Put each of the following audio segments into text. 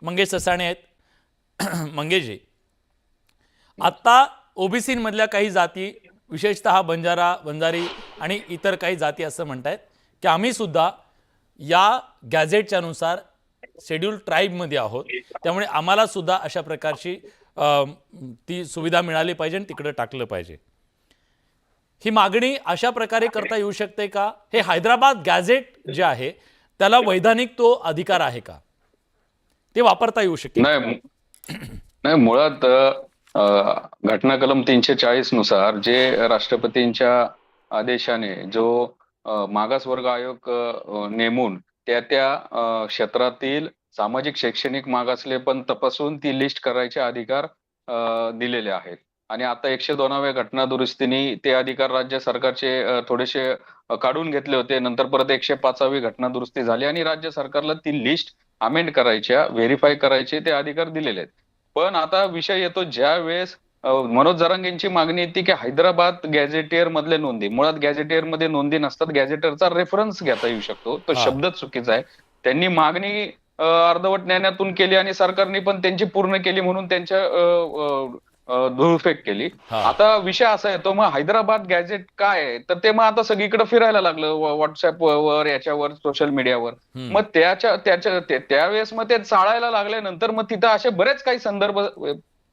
मंगेश ससाणे आहेत. मंगेशजी, आता ओबीसीमधल्या काही जाती, विशेषतः बंजारा, वंजारी आणि इतर काही जाती असं म्हणतायत की आम्ही सुद्धा या गॅझेटच्या नुसार शेड्यूल ट्राईबमध्ये आहोत, त्यामुळे आम्हाला सुद्धा अशा प्रकारची ती सुविधा मिळाली पाहिजे आणि तिकडे टाकलं पाहिजे. ही मागणी अशा प्रकारे करता येऊ शकते का? हे हैदराबाद गॅझेट जे आहे त्याला वैधानिक तो अधिकार आहे का? ते वापरता येऊ शकेल? नाही नाही, मुळात घटना कलम 340 नुसार जे राष्ट्रपतींच्या आदेशाने जो मागासवर्ग आयोग नेमून त्या क्षेत्रातील सामाजिक शैक्षणिक मागासलेपण तपासून ती लिस्ट करायचे अधिकार दिलेले आहेत. आणि आता 102व्या घटना दुरुस्तीने ते अधिकार राज्य सरकारचे थोडेसे काढून घेतले होते. नंतर परत 105वी घटना दुरुस्ती झाली आणि राज्य सरकारला ती लिस्ट अमेंड करायच्या, व्हेरीफाय करायचे ते अधिकार दिलेले आहेत. पण आता विषय येतो ज्या वेळेस मनोज जरांगेंची मागणी येते की हैदराबाद गॅझेटियर मधल्या नोंदी, मुळात गॅझेटियर मध्ये नोंदी नसतात, गॅझेटरचा रेफरन्स घेता येऊ शकतो, तो शब्दच चुकीचा आहे. त्यांनी मागणी अर्धवट न्यायालयातून केली आणि सरकारने पण त्यांची पूर्ण केली म्हणून त्यांच्या धुळफेक केली. आता विषय असा येतो, मग हैदराबाद गॅझेट काय आहे, तर ते मग आता सगळीकडे फिरायला लागलं, व्हॉट्सअपवर, याच्यावर, सोशल मीडियावर. मग त्यावेळेस मग ते चाळायला लागल्यानंतर मग तिथं असे बरेच काही संदर्भ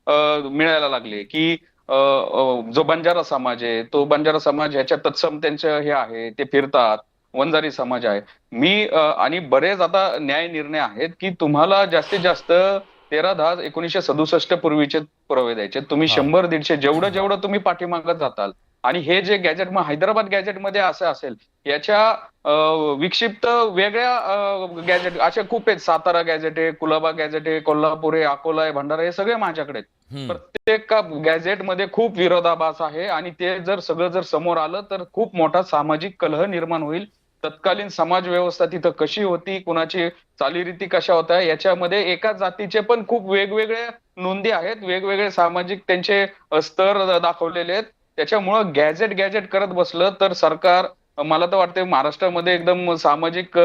मिळायला लागले की जो बंजारा समाज आहे, तो बंजारा समाज ह्याच्या तत्सम त्यांचं हे आहे, ते फिरतात. वंजारी समाज आहे. आणि बरेच आता न्याय निर्णय आहेत की तुम्हाला जास्तीत जास्त 13/10/1967 पूर्वीचे पुरावे द्यायचे. तुम्ही 100-150 जेवढं तुम्ही पाठीमागत जाताल. आणि हे जे गॅजेट मग हैदराबाद गॅजेटमध्ये असं असेल, याच्या विक्षिप्त वेगळ्या गॅजेट असे खूप आहेत. सातारा गॅजेट आहे, कुलाबा गॅजेट आहे, कोल्हापूर आहे, अकोला आहे, भंडारा, हे सगळे माझ्याकडे आहेत. प्रत्येक गॅजेटमध्ये खूप विरोधाभास आहे आणि ते जर समोर आलं तर खूप मोठा सामाजिक कलह निर्माण होईल. तत्कालीन समाज व्यवस्था तिथं कशी होती, कुणाची चालीरीती कशा होत्या, याच्यामध्ये एका जातीचे पण खूप वेगवेगळे नोंदी आहेत, वेगवेगळे सामाजिक त्यांचे स्तर दाखवलेले आहेत. त्याच्यामुळं गॅजेट करत बसलं तर सरकार, मला तर वाटतं महाराष्ट्रामध्ये एकदम सामाजिक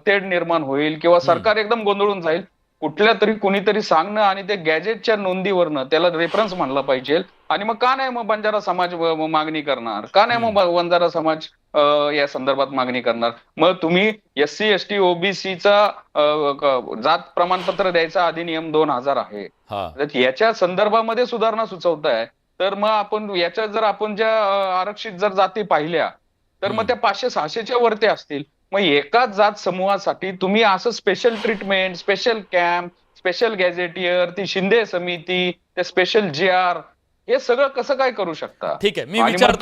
तेढ निर्माण होईल किंवा सरकार एकदम गोंधळून जाईल. कुठल्या तरी कुणीतरी सांगणं आणि ते गॅजेटच्या नोंदीवरनं त्याला रेफरन्स म्हणला पाहिजे. आणि मग का नाही मग बंजारा समाज मागणी करणार, का नाही मग वंजारा समाज या संदर्भात मागणी करणार? मग तुम्ही SC ST OBCचा जात प्रमाणपत्र द्यायचा अधिनियम 2000 आहे, तर याच्या संदर्भामध्ये सुधारणा सुचवताय. तर मग आपण ज्या आरक्षित जर जाती पाहिल्या तर मग त्या 500-600च्या वरती असतील. मग एकाच जात समूहासाठी तुम्ही असं special treatment, special camp, special gazetteer, ती शिंदे समिती, ते स्पेशल GR, हे सगळं कसं काय करू शकता? ठीक आहे, मी विचारतो.